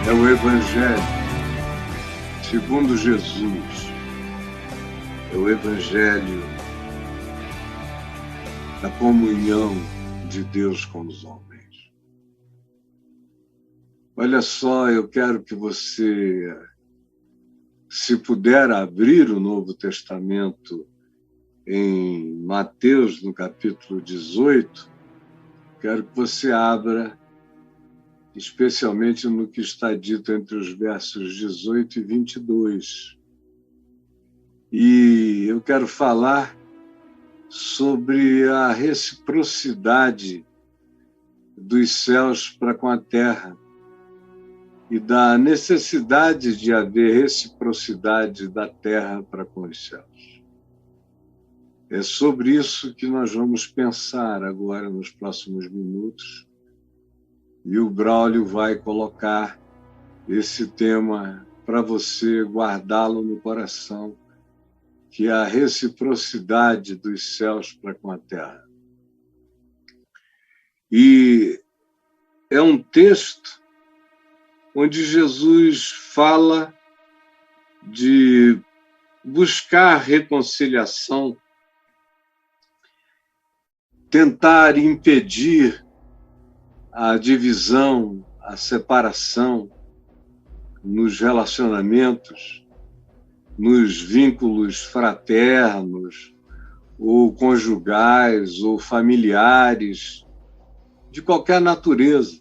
é o Evangelho segundo Jesus, é o Evangelho da comunhão de Deus com os homens. Olha só, eu quero que você, se puder abrir o Novo Testamento em Mateus, no capítulo 18, quero que você abra, especialmente no que está dito entre os versos 18 e 22. E eu quero falar sobre a reciprocidade dos céus para com a terra e da necessidade de haver reciprocidade da terra para com os céus. É sobre isso que nós vamos pensar agora nos próximos minutos. E o Braulio vai colocar esse tema para você guardá-lo no coração, que é a reciprocidade dos céus para com a terra. E é um texto onde Jesus fala de buscar reconciliação, tentar impedir a divisão, a separação nos relacionamentos, nos vínculos fraternos, ou conjugais, ou familiares, de qualquer natureza.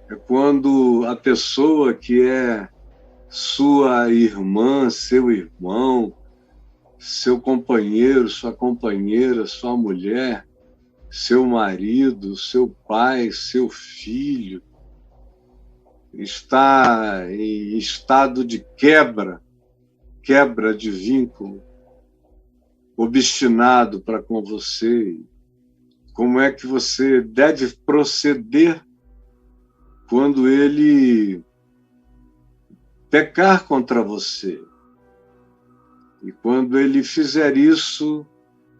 É quando a pessoa que é sua irmã, seu irmão, seu companheiro, sua companheira, sua mulher, seu marido, seu pai, seu filho, está em estado de quebra de vínculo, obstinado para com você. Como é que você deve proceder quando ele pecar contra você? E quando ele fizer isso,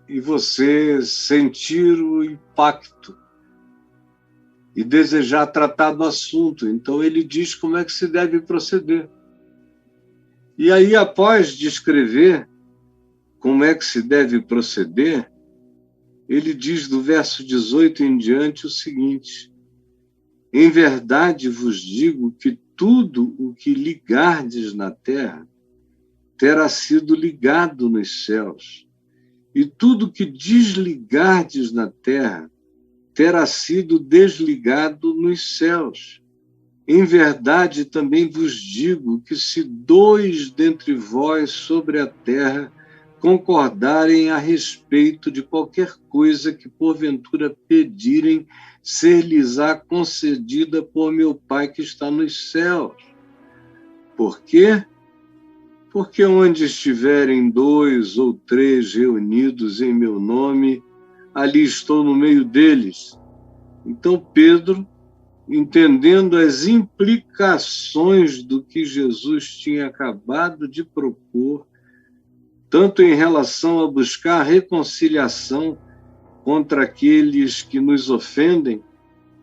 e você sentir o impacto e desejar tratar do assunto. Então, ele diz como é que se deve proceder. E aí, após descrever como é que se deve proceder, ele diz do verso 18 em diante o seguinte: em verdade vos digo que tudo o que ligardes na terra terá sido ligado nos céus, e tudo que desligardes na terra terá sido desligado nos céus. Em verdade, também vos digo que se dois dentre vós sobre a terra concordarem a respeito de qualquer coisa que porventura pedirem, ser-lhes-á concedida por meu Pai que está nos céus. Por quê? Porque onde estiverem 2 ou 3 reunidos em meu nome, ali estou no meio deles. Então Pedro, entendendo as implicações do que Jesus tinha acabado de propor, tanto em relação a buscar reconciliação contra aqueles que nos ofendem,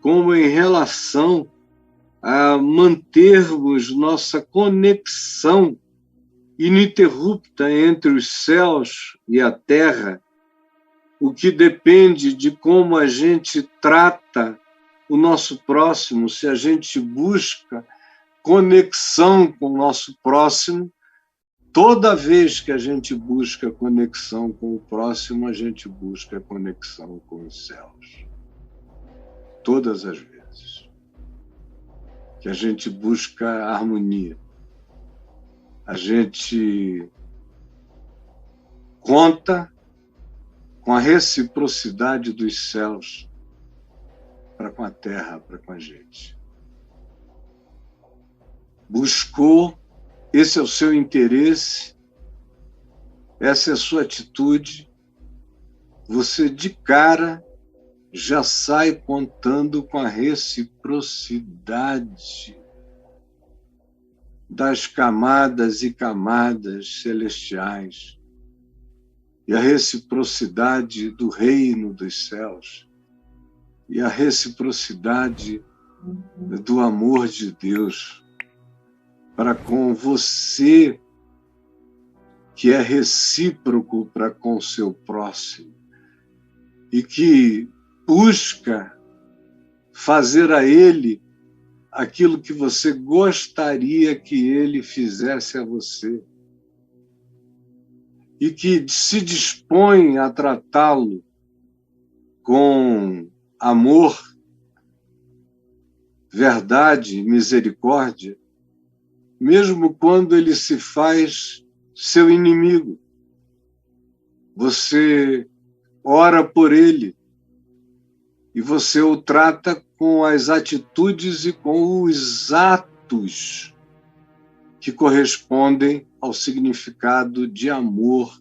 como em relação a mantermos nossa conexão ininterrupta entre os céus e a terra, o que depende de como a gente trata o nosso próximo. Se a gente busca conexão com o nosso próximo, toda vez que a gente busca conexão com o próximo, a gente busca conexão com os céus. Todas as vezes que a gente busca harmonia, a gente conta com a reciprocidade dos céus para com a terra, para com a gente. Buscou, esse é o seu interesse, essa é a sua atitude, você de cara já sai contando com a reciprocidade das camadas e camadas celestiais e a reciprocidade do reino dos céus e a reciprocidade do amor de Deus para com você, que é recíproco para com o seu próximo e que busca fazer a ele aquilo que você gostaria que ele fizesse a você e que se dispõe a tratá-lo com amor, verdade e misericórdia, mesmo quando ele se faz seu inimigo. Você ora por ele e você o trata com as atitudes e com os atos que correspondem ao significado de amor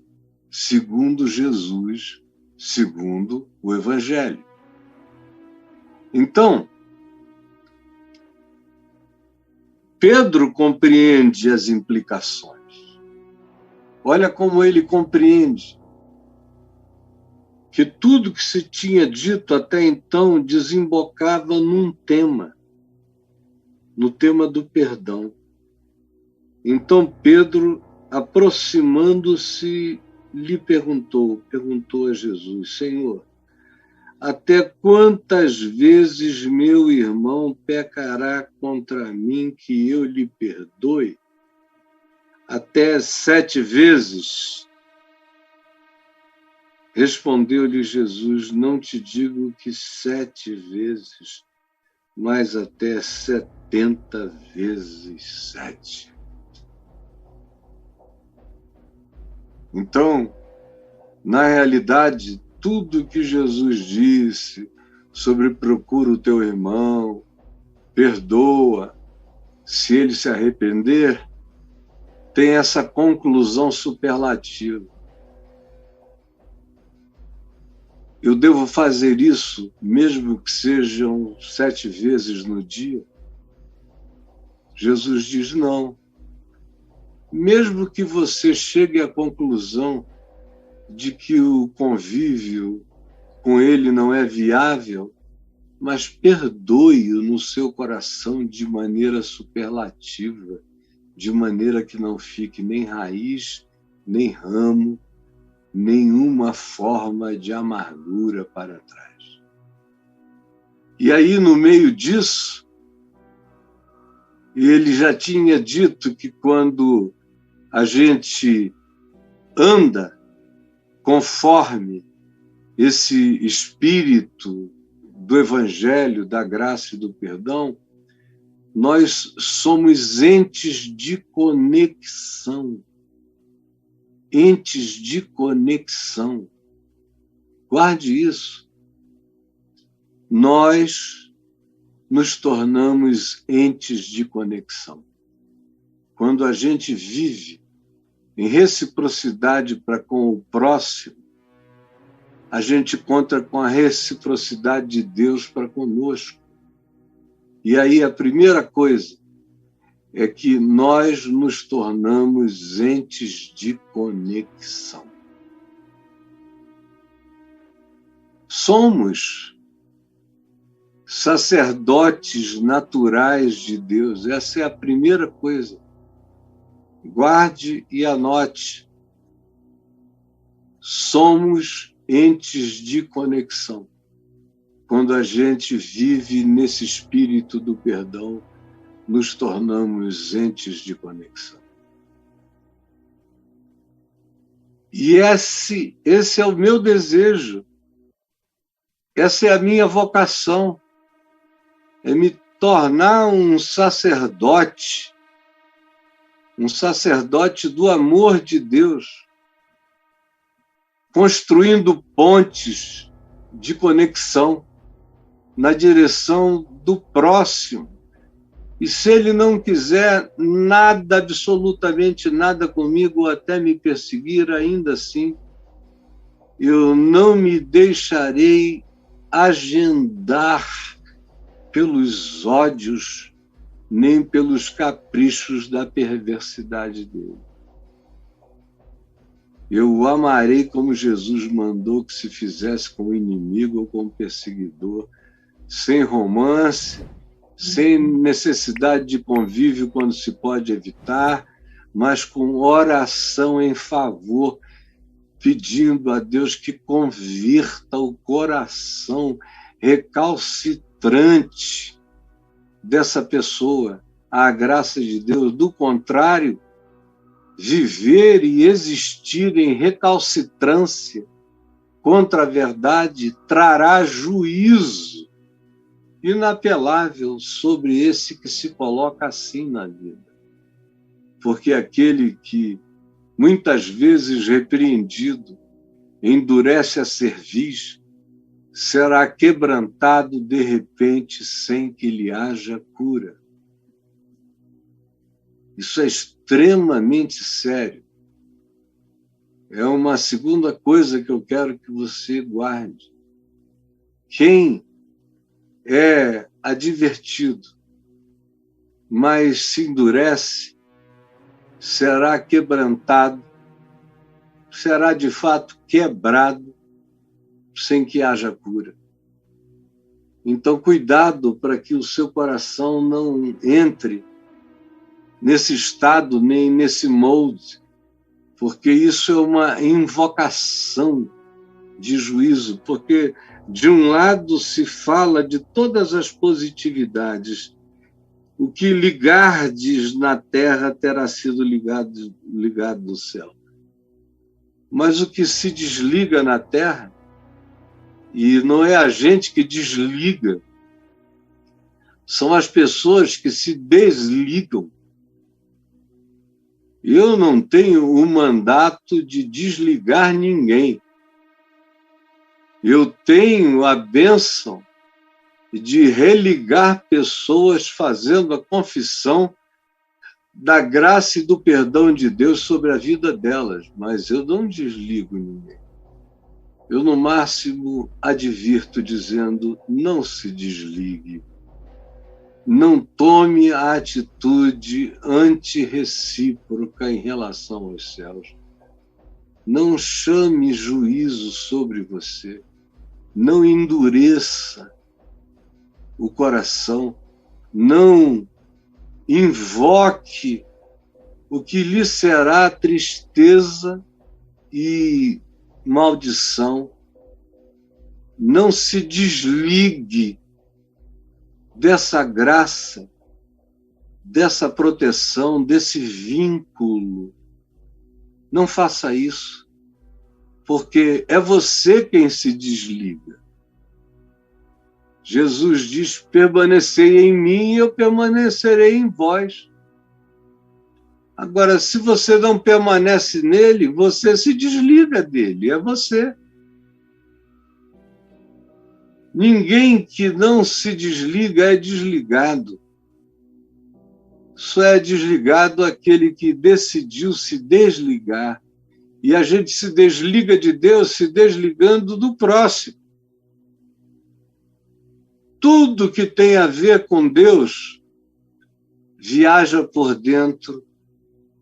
segundo Jesus, segundo o Evangelho. Então, Pedro compreende as implicações. Olha como ele compreende que tudo que se tinha dito até então desembocava num tema, no tema do perdão. Então Pedro, aproximando-se, lhe perguntou a Jesus: Senhor, até quantas vezes meu irmão pecará contra mim que eu lhe perdoe? Até 7 vezes? Respondeu-lhe Jesus: não te digo que 7 vezes, mas até 70 vezes 7. Então, na realidade, tudo que Jesus disse sobre procura o teu irmão, perdoa, se ele se arrepender, tem essa conclusão superlativa. Eu devo fazer isso, mesmo que sejam 7 vezes no dia? Jesus diz não. Mesmo que você chegue à conclusão de que o convívio com ele não é viável, mas perdoe-o no seu coração de maneira superlativa, de maneira que não fique nem raiz, nem ramo, nenhuma forma de amargura para trás. E aí, no meio disso, ele já tinha dito que quando a gente anda conforme esse espírito do Evangelho, da graça e do perdão, nós somos entes de conexão. Entes de conexão. Guarde isso. Nós nos tornamos entes de conexão. Quando a gente vive em reciprocidade para com o próximo, a gente conta com a reciprocidade de Deus para conosco. E aí a primeira coisa é que nós nos tornamos entes de conexão. Somos sacerdotes naturais de Deus. Essa é a primeira coisa. Guarde e anote. Somos entes de conexão. Quando a gente vive nesse espírito do perdão, nos tornamos entes de conexão. E esse é o meu desejo. Essa é a minha vocação. É me tornar um sacerdote do amor de Deus, construindo pontes de conexão na direção do próximo. E se ele não quiser nada, absolutamente nada comigo, ou até me perseguir, ainda assim, eu não me deixarei agendar pelos ódios, nem pelos caprichos da perversidade dele. Eu o amarei como Jesus mandou que se fizesse com o inimigo ou com o perseguidor, sem romance, sem necessidade de convívio quando se pode evitar, mas com oração em favor, pedindo a Deus que convirta o coração recalcitrante dessa pessoa à graça de Deus. Do contrário, viver e existir em recalcitrância contra a verdade trará juízo inapelável sobre esse que se coloca assim na vida. Porque aquele que, muitas vezes repreendido, endurece a cerviz, será quebrantado de repente sem que lhe haja cura. Isso é extremamente sério. É uma segunda coisa que eu quero que você guarde. Quem é advertido, mas se endurece, será quebrantado, será de fato quebrado, sem que haja cura. Então, cuidado para que o seu coração não entre nesse estado, nem nesse molde, porque isso é uma invocação de juízo, porque de um lado se fala de todas as positividades. O que ligardes na terra terá sido ligado no céu. Mas o que se desliga na terra, e não é a gente que desliga, são as pessoas que se desligam. Eu não tenho o mandato de desligar ninguém. Eu tenho a bênção de religar pessoas fazendo a confissão da graça e do perdão de Deus sobre a vida delas, mas eu não desligo ninguém. Eu, no máximo, advirto dizendo, não se desligue, não tome a atitude antirrecíproca em relação aos céus, não chame juízo sobre você, não endureça o coração, não invoque o que lhe será tristeza e maldição. Não se desligue dessa graça, dessa proteção, desse vínculo. Não faça isso, porque é você quem se desliga. Jesus diz, permanecei em mim e eu permanecerei em vós. Agora, se você não permanece nele, você se desliga dele, é você. Ninguém que não se desliga é desligado. Só é desligado aquele que decidiu se desligar. E a gente se desliga de Deus se desligando do próximo. Tudo que tem a ver com Deus viaja por dentro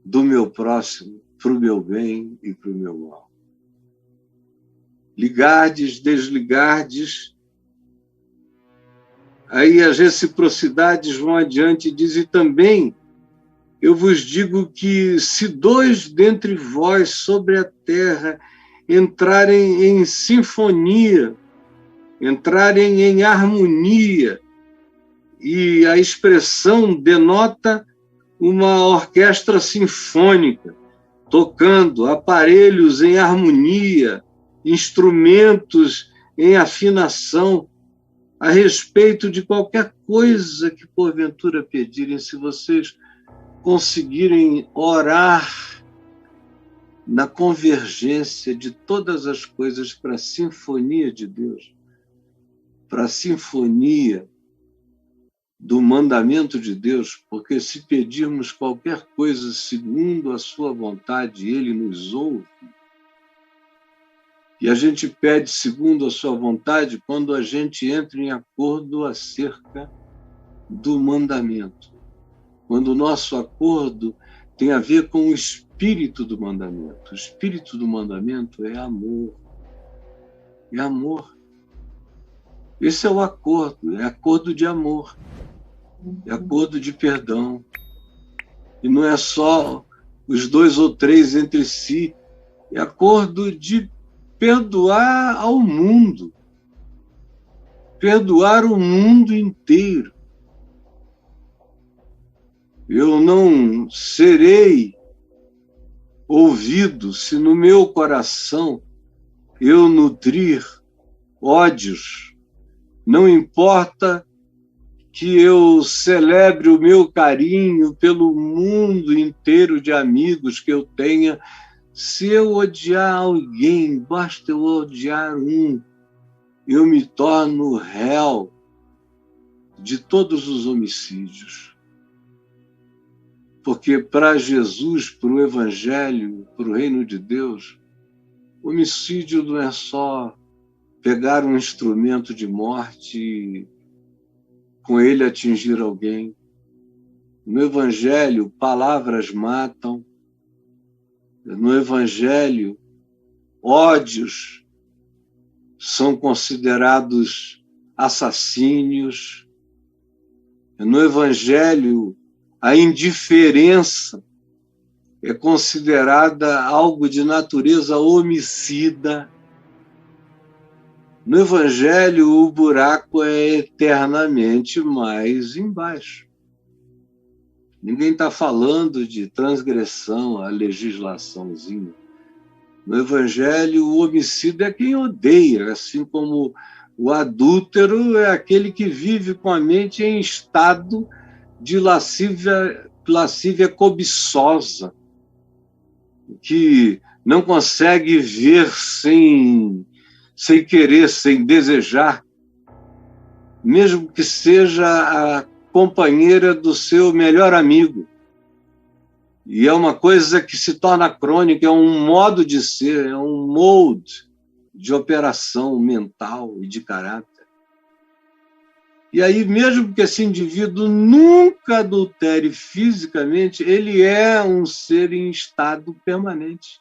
do meu próximo, para o meu bem e para o meu mal. Ligardes, desligardes, aí as reciprocidades vão adiante e dizem também, eu vos digo que se dois dentre vós sobre a terra entrarem em sinfonia, entrarem em harmonia, e a expressão denota uma orquestra sinfônica, tocando aparelhos em harmonia, instrumentos em afinação, a respeito de qualquer coisa que porventura pedirem, se vocês conseguirem orar na convergência de todas as coisas para a sinfonia de Deus, para a sinfonia do mandamento de Deus, porque se pedirmos qualquer coisa segundo a sua vontade, ele nos ouve. E a gente pede segundo a sua vontade quando a gente entra em acordo acerca do mandamento. Quando o nosso acordo tem a ver com o espírito do mandamento. O espírito do mandamento é amor. É amor. Esse é o acordo, é acordo de amor. é acordo de perdão. E não é só os dois ou três entre si, é acordo de perdoar ao mundo, perdoar o mundo inteiro. Eu não serei ouvido se no meu coração eu nutrir ódios. Não importa que eu celebre o meu carinho pelo mundo inteiro de amigos que eu tenha, se eu odiar alguém, basta eu odiar um, eu me torno réu de todos os homicídios. Porque para Jesus, para o Evangelho, para o reino de Deus, homicídio não é só pegar um instrumento de morte e com ele atingir alguém. No Evangelho, palavras matam. No Evangelho, ódios são considerados assassínios. No Evangelho, a indiferença é considerada algo de natureza homicida. No Evangelho, o buraco é eternamente mais embaixo. Ninguém está falando de transgressão à legislaçãozinha. No Evangelho, o homicida é quem odeia, assim como o adúltero é aquele que vive com a mente em estado de lascívia cobiçosa, que não consegue ver sem querer, sem desejar, mesmo que seja a companheira do seu melhor amigo. E é uma coisa que se torna crônica, é um modo de ser, é um molde de operação mental e de caráter. E aí, mesmo que esse indivíduo nunca adultere fisicamente, ele é um ser em estado permanente.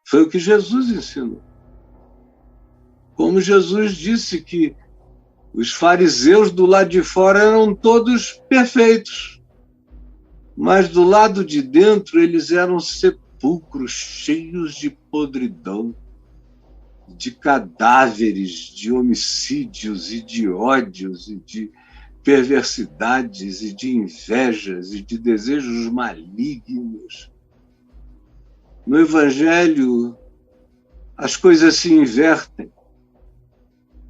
Foi o que Jesus ensinou. Como Jesus disse que os fariseus do lado de fora eram todos perfeitos, mas do lado de dentro eles eram sepulcros cheios de podridão, de cadáveres, de homicídios e de ódios e de perversidades e de invejas e de desejos malignos. No Evangelho, as coisas se invertem.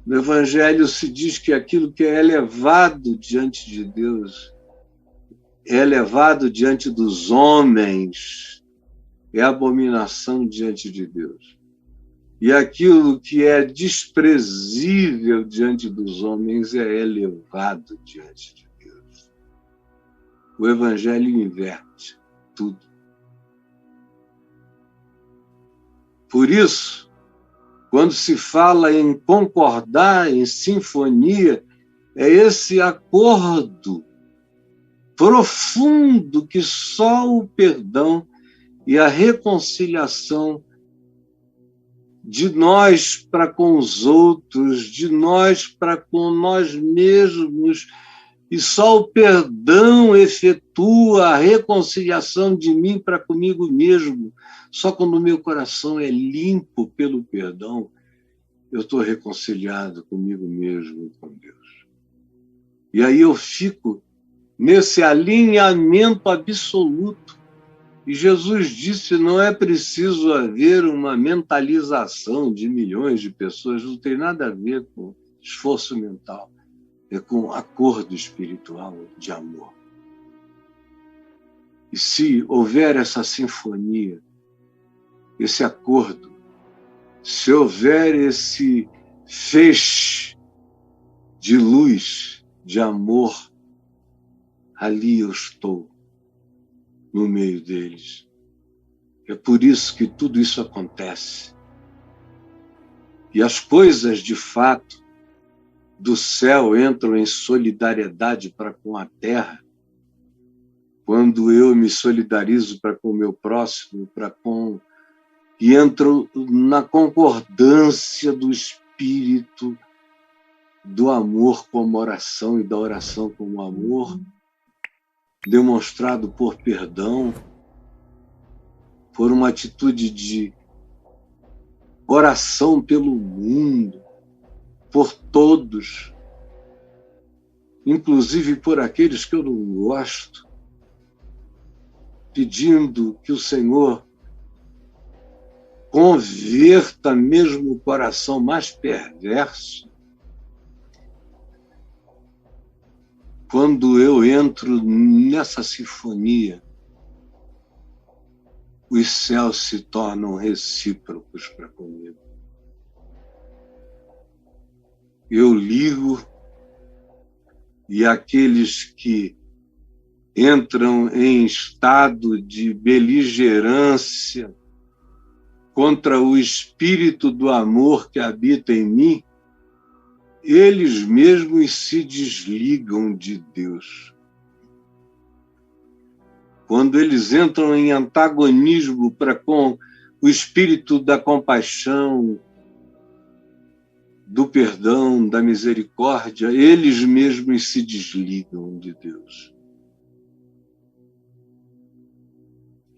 No Evangelho se diz que aquilo que é elevado diante de Deus é elevado diante dos homens, é abominação diante de Deus. E aquilo que é desprezível diante dos homens é elevado diante de Deus. O Evangelho inverte tudo. Por isso, quando se fala em concordar, em sinfonia, é esse acordo profundo que só o perdão e a reconciliação de nós para com os outros, de nós para com nós mesmos, e só o perdão efetua a reconciliação de mim para comigo mesmo. Só quando o meu coração é limpo pelo perdão, eu estou reconciliado comigo mesmo e com Deus. E aí eu fico nesse alinhamento absoluto. E Jesus disse, não é preciso haver uma mentalização de milhões de pessoas, não tem nada a ver com esforço mental, é com acordo espiritual de amor. E se houver essa sinfonia, esse acordo, se houver esse feixe de luz, de amor, ali eu estou, no meio deles. É por isso que tudo isso acontece. E as coisas, de fato, do céu entram em solidariedade para com a terra, quando eu me solidarizo para com o meu próximo, e entro na concordância do Espírito, do amor como oração e da oração como amor, demonstrado por perdão, por uma atitude de oração pelo mundo, por todos, inclusive por aqueles que eu não gosto, pedindo que o Senhor converta mesmo o coração mais perverso. Quando eu entro nessa sinfonia, os céus se tornam recíprocos para comigo. Eu ligo e aqueles que entram em estado de beligerância contra o espírito do amor que habita em mim, eles mesmos se desligam de Deus. Quando eles entram em antagonismo para com o espírito da compaixão, do perdão, da misericórdia, eles mesmos se desligam de Deus.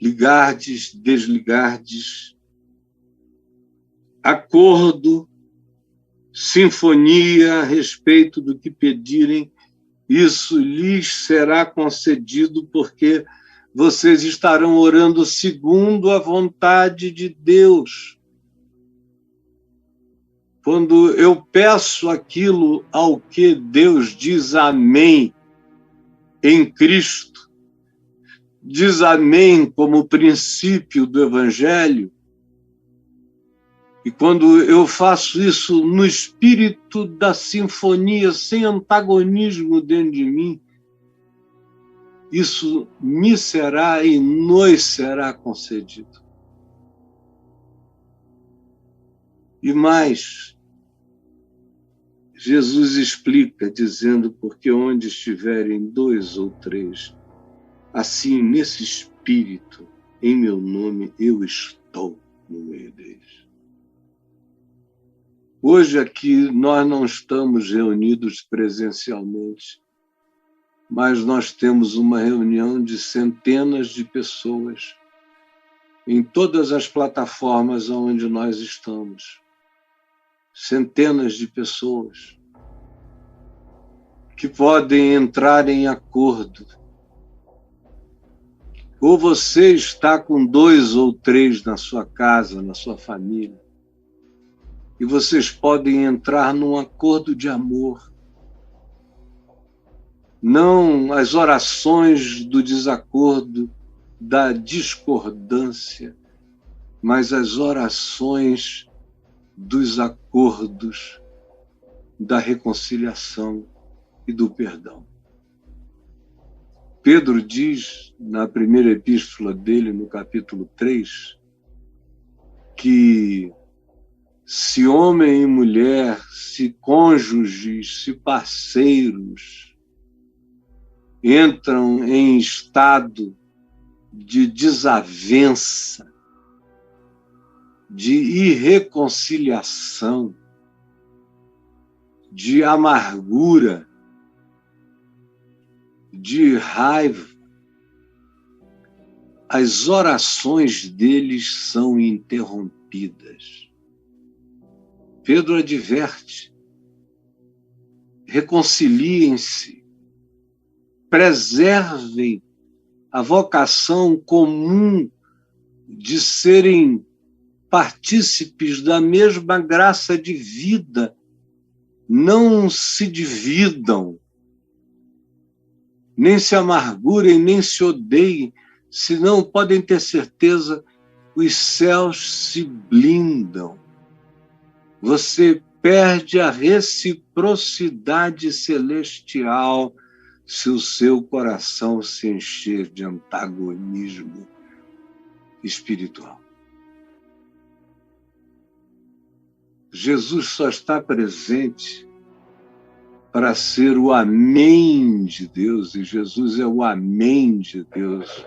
Ligardes, desligardes, acordo, sinfonia a respeito do que pedirem, isso lhes será concedido porque vocês estarão orando segundo a vontade de Deus. Quando eu peço aquilo ao que Deus diz amém em Cristo, diz amém como princípio do Evangelho, e quando eu faço isso no espírito da sinfonia, sem antagonismo dentro de mim, isso me será e nos será concedido. E mais, Jesus explica, dizendo, porque onde estiverem 2 ou 3, assim, nesse espírito, em meu nome, eu estou no meio deles. Hoje aqui nós não estamos reunidos presencialmente, mas nós temos uma reunião de centenas de pessoas em todas as plataformas onde nós estamos. Centenas de pessoas que podem entrar em acordo. Ou você está com 2 ou 3 na sua casa, na sua família, e vocês podem entrar num acordo de amor. Não as orações do desacordo, da discordância, mas as orações dos acordos, da reconciliação e do perdão. Pedro diz, na primeira epístola dele, no capítulo 3, que se homem e mulher, se cônjuges, se parceiros, entram em estado de desavença, de irreconciliação, de amargura, de raiva, as orações deles são interrompidas. Pedro adverte: reconciliem-se, preservem a vocação comum de serem partícipes da mesma graça de vida. Não se dividam, nem se amargurem, nem se odeiem, senão podem ter certeza, os céus se blindam. Você perde a reciprocidade celestial se o seu coração se encher de antagonismo espiritual. Jesus só está presente para ser o amém de Deus, e Jesus é o amém de Deus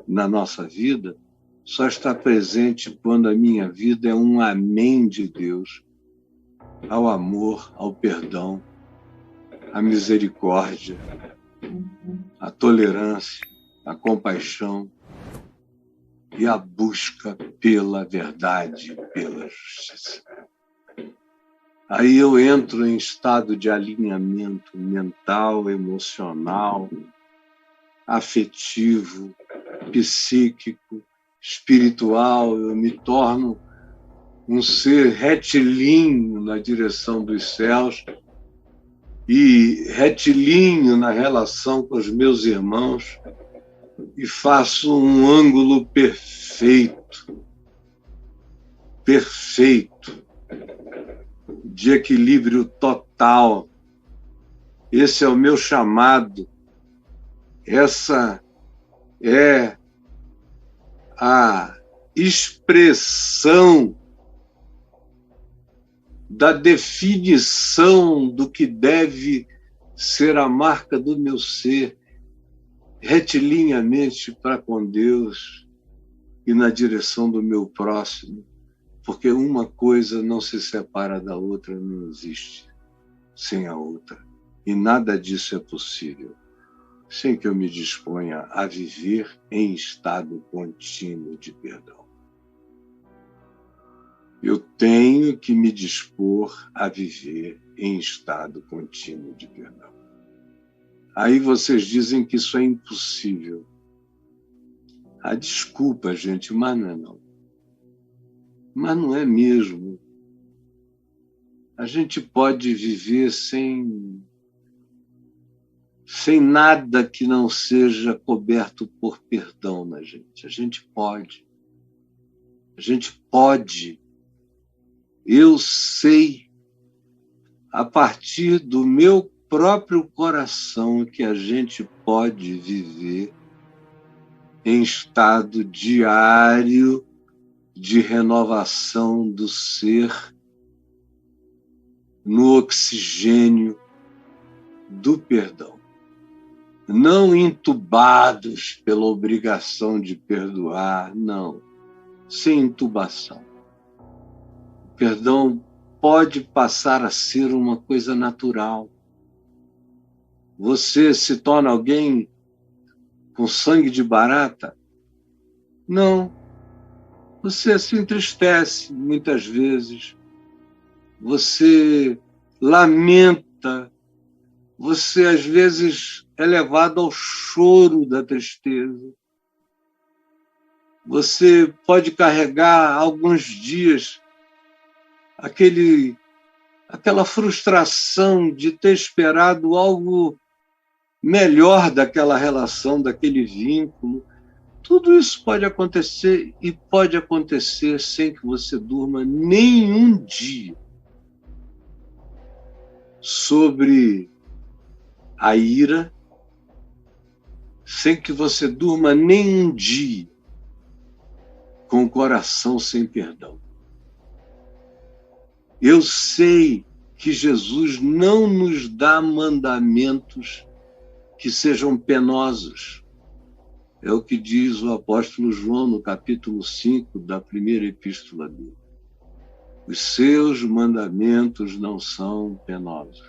na nossa vida, só está presente quando a minha vida é um amém de Deus ao amor, ao perdão a misericórdia, a tolerância, a compaixão e a busca pela verdade, pela justiça. Aí eu entro em estado de alinhamento mental, emocional, afetivo, psíquico, espiritual. Eu me torno um ser retilíneo na direção dos céus e retilíneo na relação com os meus irmãos e faço um ângulo perfeito, de equilíbrio total. Esse é o meu chamado. Essa é a expressão da definição do que deve ser a marca do meu ser, retilinhamente para com Deus e na direção do meu próximo, porque uma coisa não se separa da outra, não existe sem a outra. E nada disso é possível sem que eu me disponha a viver em estado contínuo de perdão. Eu tenho que me dispor a viver em estado contínuo de perdão. Aí vocês dizem que isso é impossível. Ah, desculpa, gente, mas não é não. Mas não é mesmo. A gente pode viver sem nada que não seja coberto por perdão na gente. A gente pode. A gente pode. Eu sei, a partir do meu próprio coração, que a gente pode viver em estado diário de renovação do ser, no oxigênio do perdão. Não entubados pela obrigação de perdoar, não. Sem intubação. O perdão pode passar a ser uma coisa natural. Você se torna alguém com sangue de barata? Não. Você se entristece muitas vezes. Você lamenta. Você, às vezes, é levado ao choro da tristeza. Você pode carregar alguns dias aquela frustração de ter esperado algo melhor daquela relação, daquele vínculo. Tudo isso pode acontecer e pode acontecer sem que você durma nenhum dia sobre a ira, sem que você durma nenhum dia com o coração sem perdão. Eu sei que Jesus não nos dá mandamentos que sejam penosos. É o que diz o apóstolo João no capítulo 5 da primeira epístola dele. Os seus mandamentos não são penosos.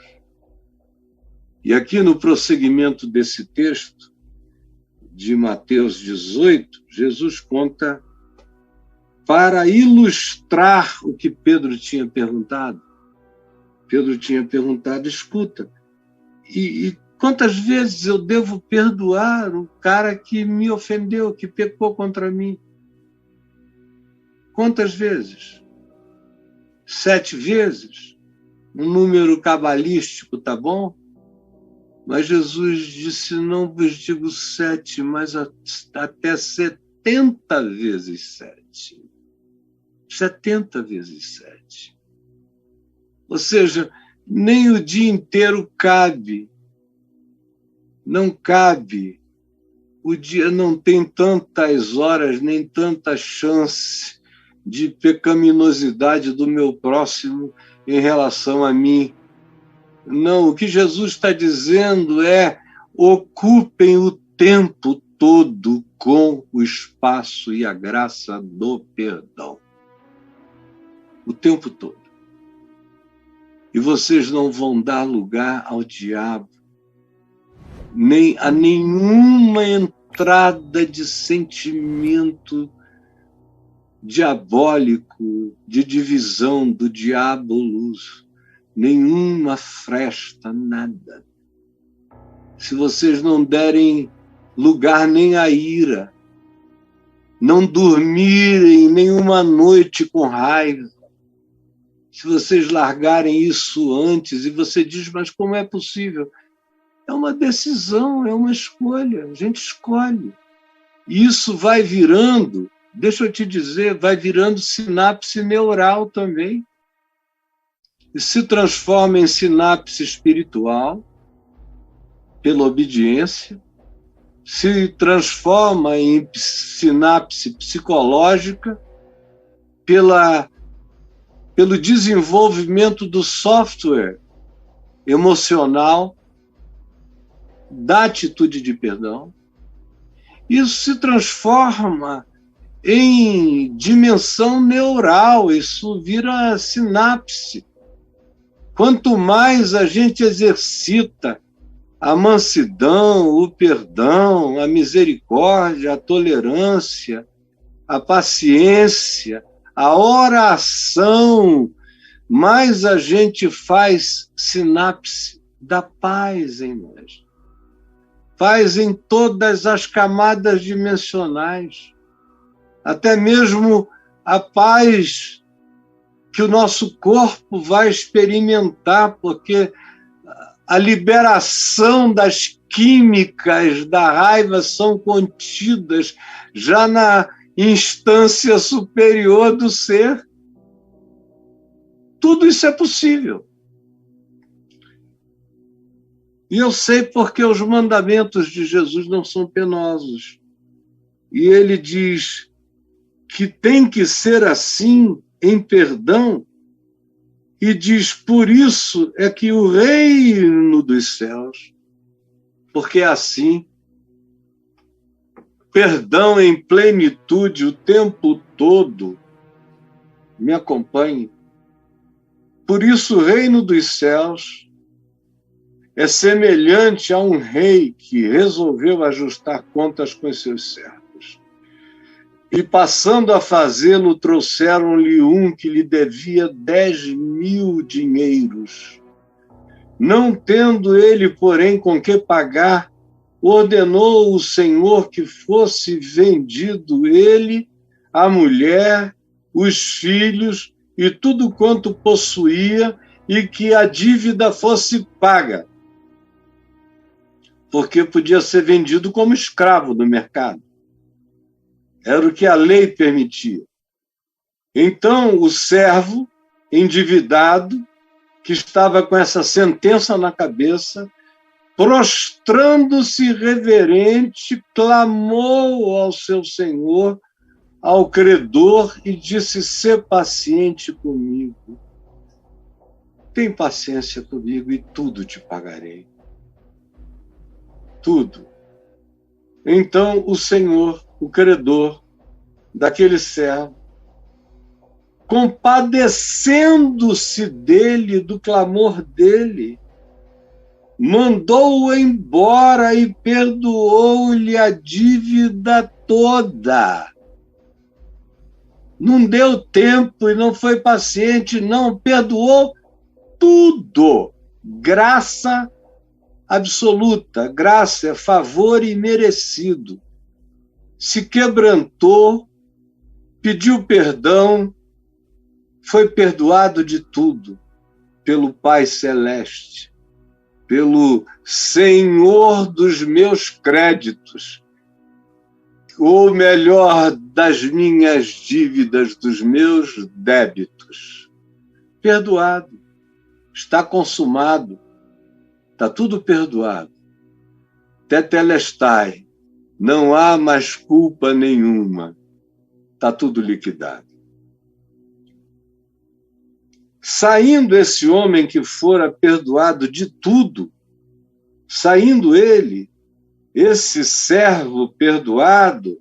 E aqui no prosseguimento desse texto, de Mateus 18, Jesus conta para ilustrar o que Pedro tinha perguntado. Pedro tinha perguntado, escuta, e quantas vezes eu devo perdoar o cara que me ofendeu, que pecou contra mim? Quantas vezes? 7 vezes? Um número cabalístico, tá bom? Mas Jesus disse, não vos digo 7, mas até 70 vezes 7. 70 vezes 7. Ou seja, nem o dia inteiro cabe. Não cabe. O dia não tem tantas horas, nem tanta chance de pecaminosidade do meu próximo em relação a mim. Não, o que Jesus está dizendo é: ocupem o tempo todo com o espaço e a graça do perdão. O tempo todo. E vocês não vão dar lugar ao diabo, nem a nenhuma entrada de sentimento diabólico, de divisão do diabo-luz. Nenhuma fresta, nada. Se vocês não derem lugar nem à ira, não dormirem nenhuma noite com raiva, se vocês largarem isso antes, e você diz, mas como é possível? É uma decisão, é uma escolha, a gente escolhe. E isso vai virando, deixa eu te dizer, vai virando sinapse neural também. E se transforma em sinapse espiritual, pela obediência, se transforma em sinapse psicológica, pelo desenvolvimento do software emocional da atitude de perdão. Isso se transforma em dimensão neural, isso vira sinapse. Quanto mais a gente exercita a mansidão, o perdão, a misericórdia, a tolerância, a paciência, a oração, mais a gente faz sinapse da paz em nós. Paz em todas as camadas dimensionais, até mesmo a paz que o nosso corpo vai experimentar, porque a liberação das químicas da raiva são contidas já na instância superior do ser. Tudo isso é possível. E eu sei porque os mandamentos de Jesus não são penosos. E ele diz que tem que ser assim em perdão, e diz, por isso é que o reino dos céus, porque é assim, perdão em plenitude o tempo todo, me acompanhe. Por isso o reino dos céus é semelhante a um rei que resolveu ajustar contas com os seus servos. E passando a fazê-lo, trouxeram-lhe um que lhe devia 10.000 dinheiros. Não tendo ele, porém, com que pagar, ordenou o Senhor que fosse vendido ele, a mulher, os filhos e tudo quanto possuía, e que a dívida fosse paga. Porque podia ser vendido como escravo no mercado. Era o que a lei permitia. Então, o servo, endividado, que estava com essa sentença na cabeça, prostrando-se reverente, clamou ao seu senhor, ao credor, e disse, sê paciente comigo. Tem paciência comigo e tudo te pagarei. Tudo. Então, o senhor, o credor daquele servo, compadecendo-se dele, do clamor dele, mandou-o embora e perdoou-lhe a dívida toda. Não deu tempo e não foi paciente, não, perdoou tudo. Graça absoluta, graça é favor imerecido. Se quebrantou, pediu perdão, foi perdoado de tudo pelo Pai Celeste, pelo Senhor dos meus créditos, ou melhor, das minhas dívidas, dos meus débitos. Perdoado, está consumado, está tudo perdoado. Tetelestai. Não há mais culpa nenhuma. Está tudo liquidado. Saindo esse homem que fora perdoado de tudo, saindo ele, esse servo perdoado,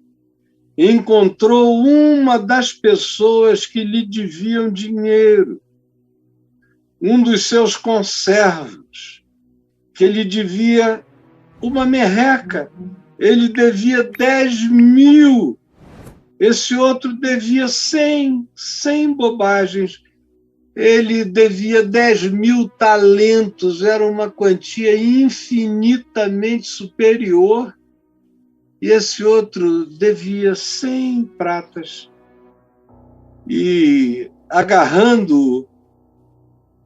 encontrou uma das pessoas que lhe deviam dinheiro. um dos seus conservos, que ele devia uma merreca, ele devia 10.000, esse outro devia 100 bobagens, ele devia 10.000 talentos, era uma quantia infinitamente superior, e esse outro devia 100 pratas. E, agarrando-o,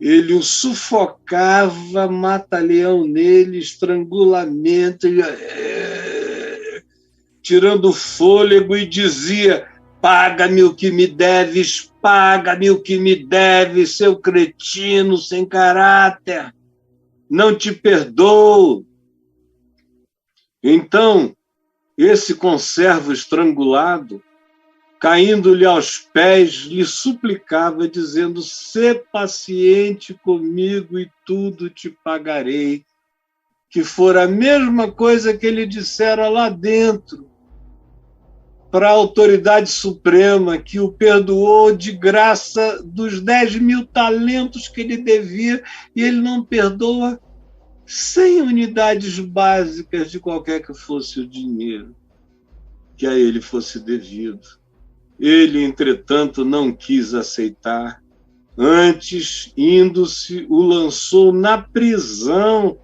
ele o sufocava, mata-leão nele, estrangulamento, tirando o fôlego, e dizia: paga-me o que me deves, paga-me o que me deves, seu cretino sem caráter, não te perdoo. Então, esse conservo estrangulado, caindo-lhe aos pés, lhe suplicava, dizendo: sê paciente comigo e tudo te pagarei. Que fora a mesma coisa que ele dissera lá dentro, para a autoridade suprema, que o perdoou de graça dos 10.000 talentos que ele devia, e ele não perdoa 100 unidades básicas de qualquer que fosse o dinheiro que a ele fosse devido. Ele, entretanto, não quis aceitar. Antes, indo-se, o lançou na prisão,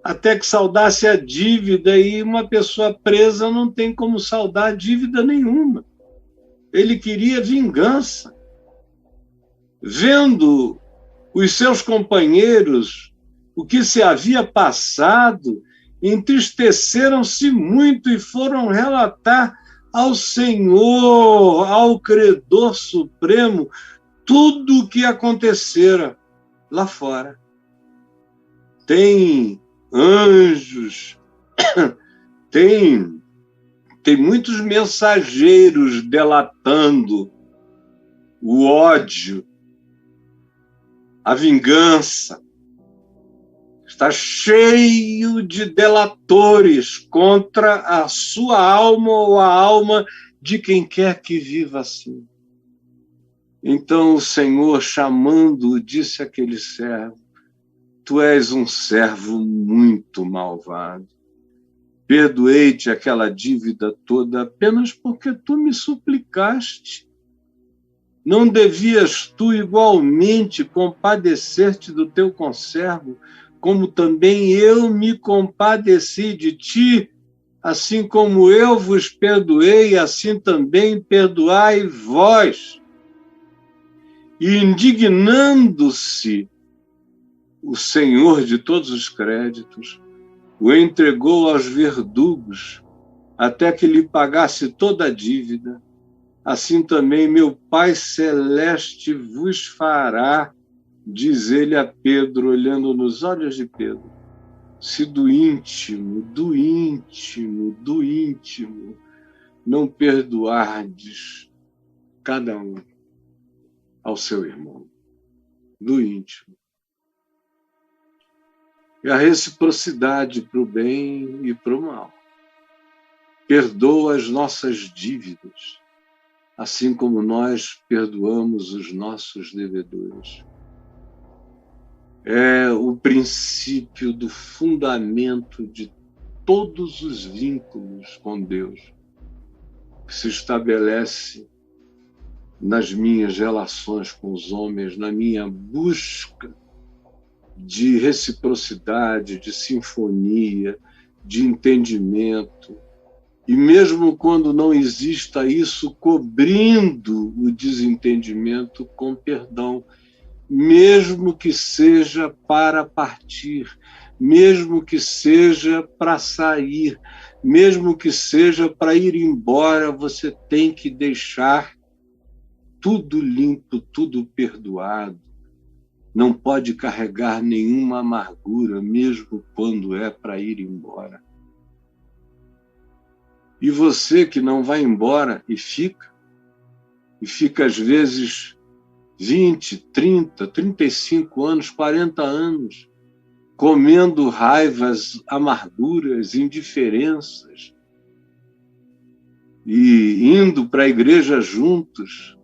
até que saldasse a dívida, e uma pessoa presa não tem como saldar dívida nenhuma. Ele queria vingança. Vendo os seus companheiros o que se havia passado, entristeceram-se muito e foram relatar ao Senhor, ao Credor Supremo, tudo o que acontecera lá fora. Tem anjos, tem muitos mensageiros delatando o ódio, a vingança. Está cheio de delatores contra a sua alma ou a alma de quem quer que viva assim. Então o Senhor, chamando-o, disse àquele servo: tu és um servo muito malvado. Perdoei-te aquela dívida toda apenas porque tu me suplicaste. Não devias tu igualmente compadecer-te do teu conservo, como também eu me compadeci de ti? Assim como eu vos perdoei, assim também perdoai vós. E, indignando-se, o Senhor de todos os créditos o entregou aos verdugos, até que lhe pagasse toda a dívida. Assim também meu Pai Celeste vos fará, diz ele a Pedro, olhando nos olhos de Pedro, se do íntimo não perdoardes cada um ao seu irmão. Do íntimo. E a reciprocidade para o bem e para o mal. Perdoa as nossas dívidas, assim como nós perdoamos os nossos devedores. É o princípio do fundamento de todos os vínculos com Deus, que se estabelece nas minhas relações com os homens, na minha busca de reciprocidade, de sinfonia, de entendimento. E mesmo quando não exista isso, cobrindo o desentendimento com perdão, mesmo que seja para partir, mesmo que seja para sair, mesmo que seja para ir embora, você tem que deixar tudo limpo, tudo perdoado. Não pode carregar nenhuma amargura, mesmo quando é para ir embora. E você que não vai embora e fica às vezes 20, 30, 35 anos, 40 anos, comendo raivas, amarguras, indiferenças, e indo para a igreja juntos,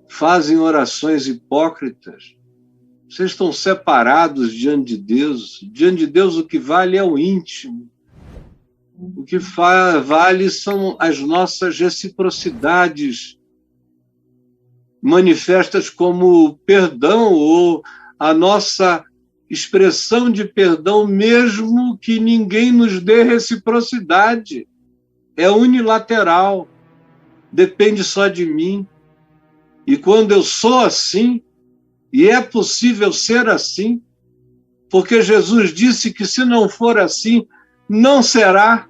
fazem orações hipócritas, Vocês estão separados diante de Deus. Diante de Deus, o que vale é o íntimo. O que vale são as nossas reciprocidades manifestas como perdão ou a nossa expressão de perdão, mesmo que ninguém nos dê reciprocidade. É unilateral, depende só de mim. E quando eu sou assim, e é possível ser assim, porque Jesus disse que se não for assim, não será,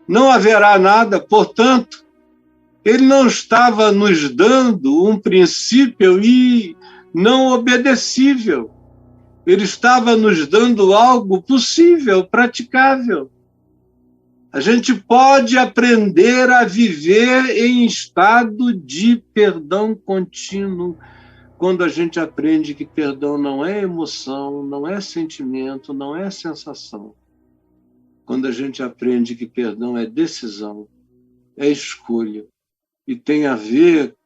não haverá nada. Portanto, ele não estava nos dando um princípio e não obedecível. Ele estava nos dando algo possível, praticável. A gente pode aprender a viver em estado de perdão contínuo, quando a gente aprende que perdão não é emoção, não é sentimento, não é sensação. Quando a gente aprende que perdão é decisão, é escolha, e tem a ver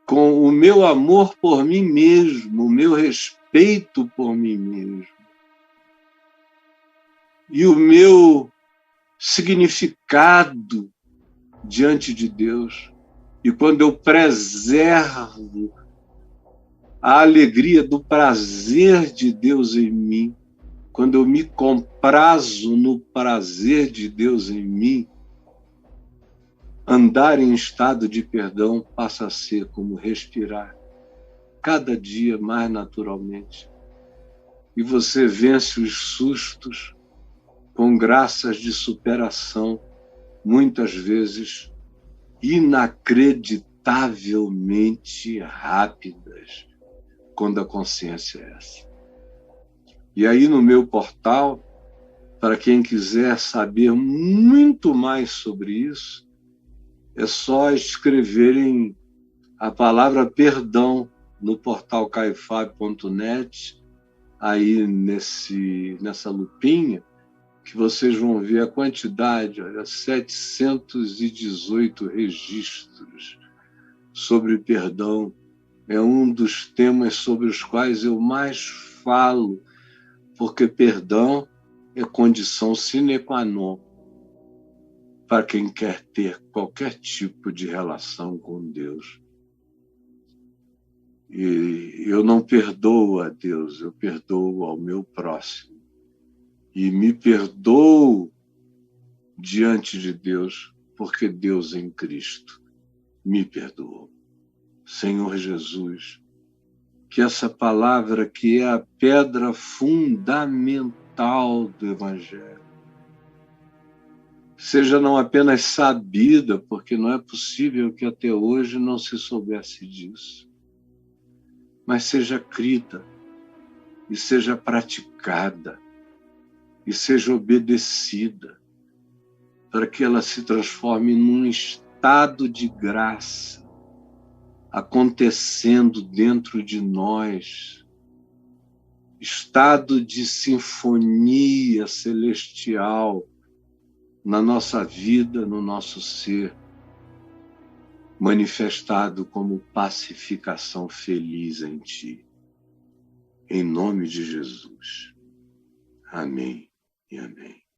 com o meu amor por mim mesmo, o meu respeito por mim mesmo, e o meu significado diante de Deus. E quando eu preservo a alegria do prazer de Deus em mim, quando eu me comprazo no prazer de Deus em mim, andar em estado de perdão passa a ser como respirar cada dia mais naturalmente. E você vence os sustos com graças de superação, muitas vezes inacreditavelmente rápidas, quando a consciência é essa. E aí no meu portal, para quem quiser saber muito mais sobre isso, é só escreverem a palavra perdão no portal caifab.net, aí nessa lupinha, que vocês vão ver a quantidade, olha, 718 registros sobre perdão. É um dos temas sobre os quais eu mais falo, porque perdão é condição sine qua non para quem quer ter qualquer tipo de relação com Deus. E eu não perdoo a Deus, eu perdoo ao meu próximo. E me perdoo diante de Deus, porque Deus em Cristo me perdoou. Senhor Jesus, que essa palavra que é a pedra fundamental do Evangelho seja não apenas sabida, porque não é possível que até hoje não se soubesse disso, mas seja crida e seja praticada e seja obedecida, para que ela se transforme num estado de graça acontecendo dentro de nós, estado de sinfonia celestial na nossa vida, no nosso ser, manifestado como pacificação feliz em Ti. Em nome de Jesus. Amém e amém.